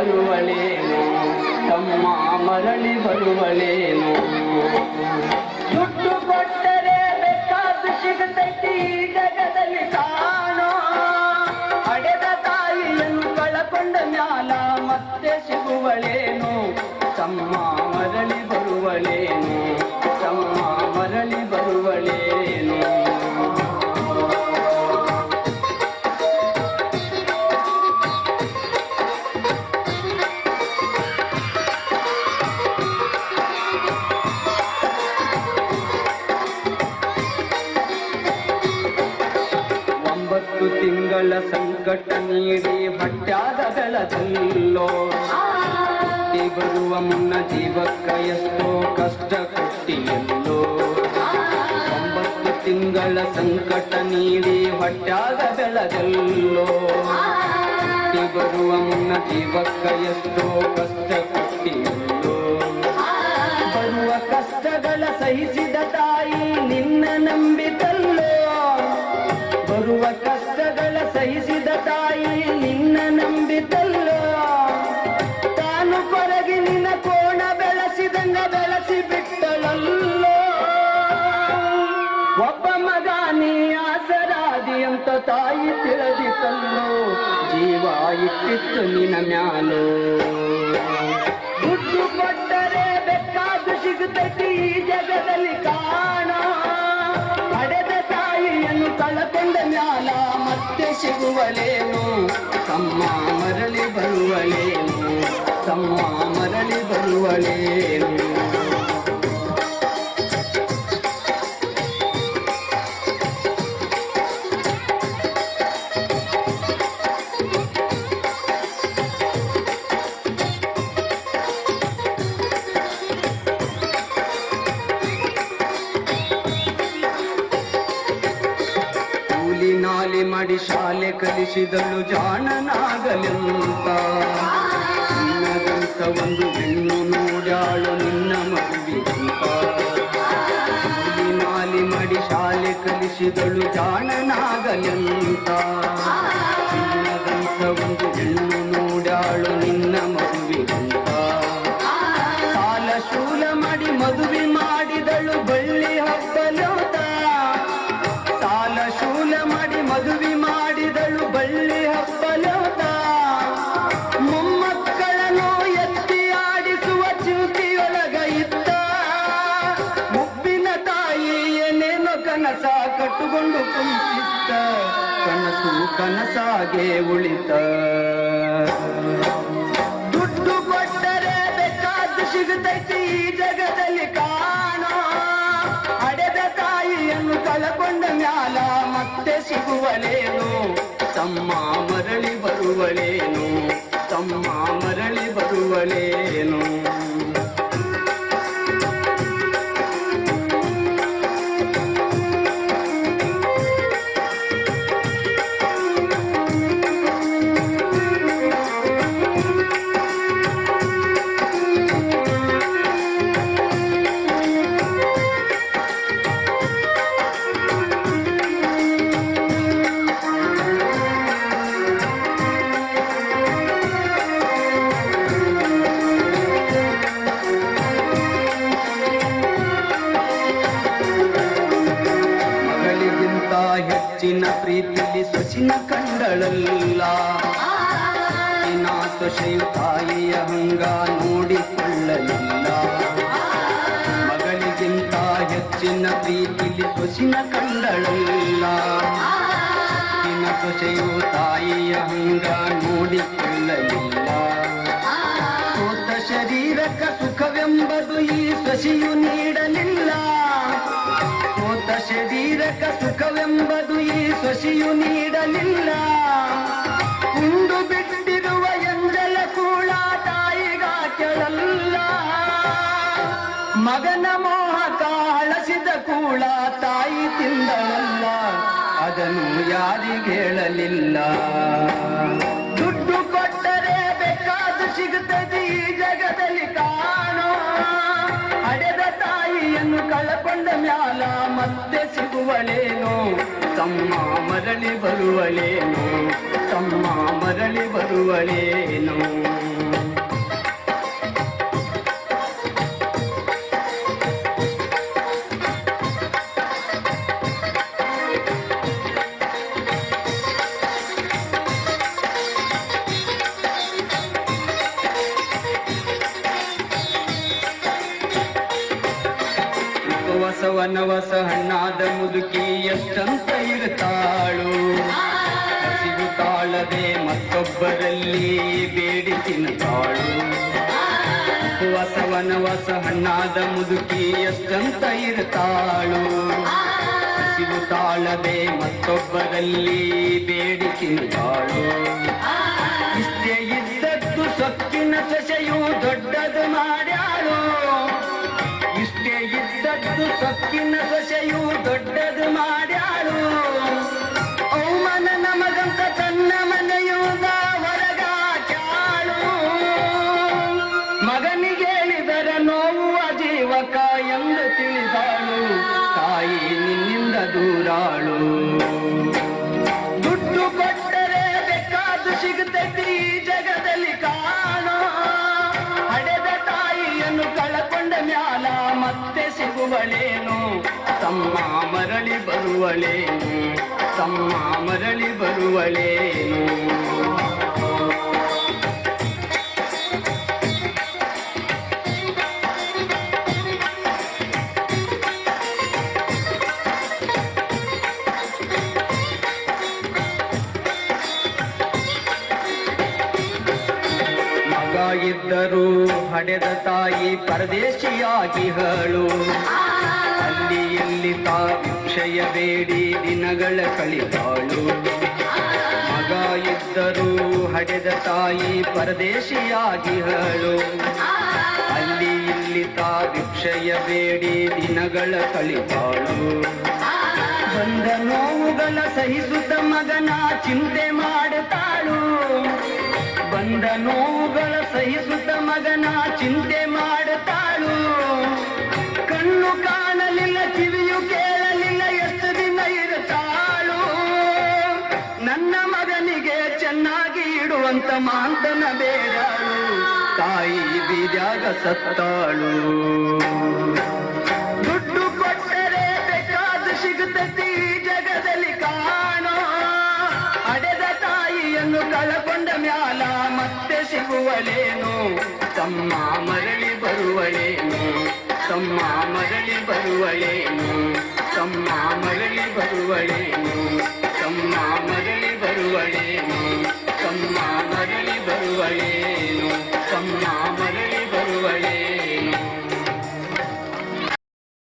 ಬರುವಳೇನು ತಮ್ಮ ಮರಳಿ ಬರುವಳೇನು ದುಡ್ಡು ಕೊಟ್ಟರೆ ಬೇಕಾದ ಸಿಗತೈತಿ ಜಗದಲ್ಲಿ ಕಾಣೋ ಹಡೆದ ತಾಯಿಯನ್ನು ಕಳಕೊಂಡ ಮ್ಯಾಲ ಮತ್ತೆ ಸಿಗುವಳೇನು ತಮ್ಮ ಮರಳಿ ಬರುವಳೇನು ತಮ್ಮ ಮರಳಿ ಬರುವಳೇನು ತಿಂಗಳ ಸಂಕಟ ನೀಡಿ ಹೊಟ್ಯಾದ ಬೆಳದಲ್ಲೋ ಬರುವ ಮುನ್ನ ಜೀವಕ್ಕ ಎಷ್ಟೋ ಕಷ್ಟ ಕೊಟ್ಟಿಯಲ್ಲೋ 9 ತಿಂಗಳ ಸಂಕಟ ನೀಡಿ ಹೊಟ್ಯಾದ ಬೆಳದಲ್ಲೋ ಬರುವ ಮುನ್ನ ಜೀವಕ್ಕ ಎಷ್ಟೋ ಕಷ್ಟ ಕೊಟ್ಟಿಯಲ್ಲೋ ಬರುವ ಕಷ್ಟಗಳ ಸಹಿಸಿದ ತಾಯಿ ನಿನ್ನ ನಂಬಿತಲ್ಲೋ ಬರುವ ಕಷ್ಟಗಳ ಸಹಿಸಿದ ತಾಯಿ ನಿನ್ನ ನಂಬಿತಲ್ಲೋ ತಾನು ಕೊರಗಿ ನಿನ್ನ ಕೋಣ ಬೆಳೆಸಿದಂಗ ಬೆಳೆಸಿ ಬಿಟ್ಟಳಲ್ಲೋ ಒಬ್ಬ ಮಗ ನೀ ಆಸರಾದಿ ಅಂತ ತಾಯಿ ತಿಳಿದಿತಲ್ಲೋ ಜೀವ ಇಟ್ಟಿತ್ತು ನಿನ್ನ ಮ್ಯಾಲೋ ದುಡ್ಡು ಕೊಟ್ಟರೆ ಬೇಕಾದ ಸಿಗುತ್ತೈತಿ ಈ ಜಗದಲ್ಲಿ ಕಾಣ ಹಡೆದ ತಾಯಿಯನ್ನು ಕಳಕೊಂಡ ಮ್ಯಾಲ ಮತ್ತೆ ಸಿಗುವಳೇನು ತಮ್ಮ ಮರಳಿ ಬರುವಳೇನು ತಮ್ಮ ಮರಳಿ ಬರುವಳೇನು ನಾಲಿ ಮಾಡಿ ಶಾಲೆ ಕಲಿಸಿದಳು ಜಾಣನಾಗಲೆಂತ ನಿನ್ನದಂತ ಒಂದು ಹೆಣ್ಣು ನೋಡ್ಯಾಳು ನಿನ್ನ ಮಗುವಿಗಂತ ನಾಲಿ ಮಾಡಿ ಶಾಲೆ ಕಲಿಸಿದಳು ಜಾಣನಾಗಲೆಂತ ನಿನ್ನದಂತ ಒಂದು ಹೆಣ್ಣು ನೋಡ್ಯಾಳು ನಿನ್ನ ಮಗುವಿಗಂತ ಸಾಲ ಶೂಲ ಮಾಡಿ ಮದುವೆ ಮಾಡಿದಳು ಬಳ್ಳಿ ಹಬ್ಬಲೋತ ಸಾಲ ಶೂಲ ಮಾಡಿ ಮದುವೆ ಮಾಡಿದಳು ಬಳ್ಳಿ ಹಬ್ಬಲೋತ ಮೊಮ್ಮಕ್ಕಳನ್ನು ಎತ್ತಿ ಆಡಿಸುವ ಚಿಂತೆಯೊಳಗ ಇದ್ದ ಮುಪ್ಪಿನ ತಾಯಿ ಏನೇನೋ ಕನಸ ಕಟ್ಟುಕೊಂಡು ಕುಂತಿದ್ದ ಕನಸು ಕನಸಾಗೆ ಉಳಿತ ದುಡ್ಡು ಕೊಟ್ಟರೆ ಬೇಕಾದ ಸಿಗುತ್ತೈತಿ ಈ ಜಗದಲ್ಲಿ ಕಾಣೋ ಹಡೆದ ತಾಯಿಯನ್ನು ಕಳಕೊಂಡ ಮ್ಯಾಲ ಮತ್ತೆ ಸಿಗುವಳೇನು ತಮ್ಮ ಮರಳಿ ಬರುವಳೇನು ತಮ್ಮ ಮರಳಿ ಬರುವಳೇನು ಹೆಚ್ಚಿನ ಪ್ರೀತಿಲಿ ಸೊಸಿನ ಕಂಡಳಲ್ಲ ಸೊಸೆಯು ತಾಯಿಯ ಹಂಗ ನೋಡಿಕೊಳ್ಳಲಿಲ್ಲ ಮಗಳಿಗಿಂತ ಹೆಚ್ಚಿನ ಪ್ರೀತಿಲಿ ಸೊಸಿನ ಕಂಡಳಲ್ಲ ಸೊಸೆಯು ತಾಯಿಯ ಹಂಗ ನೋಡಿಕೊಳ್ಳಲಿಲ್ಲ ಸೋತ ಶರೀರಕ ಸುಖವೆಂಬುದು ಈ ಸೊಸೆಯು ನೀಡಲಿಲ್ಲ ಸೋತ ಶರೀರಕ ಸುಖವೆಂಬುದು ಈ ಸೊಸೆಯು ನೀಡಲಿಲ್ಲ ಉಂಡು ಬಿಟ್ಟಿರುವ ಎಂದೆಲ್ಲ ಕೂಳ ತಾಯಿಗಾಕೆಳಲ್ಲ ಮಗನ ಮೋಹಕ ಹಳಸಿದ ಕೂಳ ತಾಯಿ ತಿಂದಳಲ್ಲ ಅದನ್ನು ಯಾರಿಗೇಳಲಿಲ್ಲ ದುಡ್ಡು ಕೊಟ್ಟರೆ ಬೇಕಾದ ಸಿಗುತ್ತದೆ ಈ ಜಗದಲ್ಲಿ ಕಾಣೋ ಹಡೆದ ತಾಯಿಯನ್ನು ಕಳಕೊಂಡ ಮ್ಯಾಲ ಮತ್ತೆ ಸಿಗುವಳೇನು ತಮ್ಮ ಮರಳಿ ಬರುವಳೇನು ತಮ್ಮ ಮರಳಿ ಬರುವಳೇನು. ವನವಸ ಹಣ್ಣಾದ ಮುದುಕಿ ಎಷ್ಟಂತ ಇರುತ್ತಾಳು, ಹಸಿವು ತಾಳದೆ ಮತ್ತೊಬ್ಬರಲ್ಲಿ ಬೇಡಿ ತಿನ್ನುತ್ತಾಳು. ವನವಸ ಹಣ್ಣಾದ ಮುದುಕಿ ಎಷ್ಟಂತ ಇರುತ್ತಾಳು, ಹಸಿವು ತಾಳದೆ ಮತ್ತೊಬ್ಬರಲ್ಲಿ ಬೇಡಿ ತಿನ್ನುತ್ತಾಳು. ಇಷ್ಟೇ ಇದ್ದದ್ದು ಸೊಕ್ಕಿನ ಸೊಸೆಯು ದೊಡ್ಡದು ಮಾಡ್ಯಾಳು, ಇಷ್ಟೇ ಇದ್ದದ್ದು ಸೊಕ್ಕಿನ ಸೊಸೆಯು ದೊಡ್ಡದು ಮಾಡ್ಯಾಳು. ಅವಮಾನ ನಮಗಂತ ತನ್ನ ಮನೆಯುದ ಹೊರಗಾಕ್ಯಾಳು. ಮಗನಿಗೇಳಿದರ ನೋವು ಅಜೀವಕ ಎಂದು ತಿಳಿದಾಳು, ತಾಯಿ ನಿನ್ನಿಂದ ದೂರಾಳು. ದುಡ್ಡು ಕೊಟ್ಟರೆ ಬೇಕಾದು ಸಿಗುತ್ತೈತಿ ಈ ಜಗದಲ್ಲಿ ಕಾಣೋ, ಹಡೆದ ತಾಯಿಯನ್ನು ಕಳಕೊಂಡ ಮ್ಯಾಲ ಮತ್ತೆ ಸಿಗುವಳೇನು. ತಮ್ಮ ಮರಳಿ ಬರುವಳೇನು, ತಮ್ಮ ಮರಳಿ ಬರುವಳೇನು. ಇದ್ದರೂ ಹಡೆದ ತಾಯಿ ಪರದೇಶಿಯಾಗಿ ಹೇಳು, ಅಲ್ಲಿ ಎಲ್ಲಿ ತಾ ಭಿಕ್ಷೆಯ ಬೇಡಿ ದಿನಗಳ ಕಳಿತಾಳು. ಮಗ ಇದ್ದರೂ ಹಡೆದ ತಾಯಿ ಪರದೇಶಿಯಾಗಿ ಹೇಳು, ಅಲ್ಲಿ ಇಲ್ಲಿ ತಾ ಭಿಕ್ಷೆಯ ಬೇಡಿ ದಿನಗಳ ಕಳಿತಾಳು. ಬಂದ ನೋವುಗಳ ಸಹಿಸುತ್ತ ಮಗನ ಚಿಂತೆ ಮಾಡುತ್ತಾಳು, ಬಂದ ನೋವುಗಳ ಸಹಿಸುತ್ತ ಮಗನ ಚಿಂತೆ ಮಾಡುತ್ತಾಳು. ಕಣ್ಣು ಕಾಣಲಿಲ್ಲ, ಕಿವಿಯು ಕೇಳಲಿಲ್ಲ, ಎಷ್ಟು ದಿನ ಇರುತ್ತಾಳು. ನನ್ನ ಮಗನಿಗೆ ಚೆನ್ನಾಗಿ ಇಡುವಂತ ಮಾಂತನ ಬೇಡಾಳು, ತಾಯಿ ಬೀದ್ಯಾಗ ಸತ್ತಾಳು. ದುಡ್ಡು ಕೊಟ್ಟರೆ ಬೇಕಾದ ಸಿಗುತ್ತತಿ ಜಗದಲ್ಲಿ ಕಾಣೋ, ಹಡೆದ ತಾಯಿಯನ್ನು ಕಳಕೊಂಡ ಮ್ಯಾಲ ಮತ್ತೆ ಸಿಗುವಳೇನು. ತಮ್ಮ ಮರಳಿ ಬರುವಳೇನು, ತಮ್ಮ ಮರಳಿ ಬರುವಳೇನು, ತಮ್ಮ ಮರಳಿ ಬರುವಳೇನು, ತಮ್ಮ ಮರಳಿ ಬರುವಳೇನು, ತಮ್ಮ ಮರಳಿ ಬರುವಳೇನು.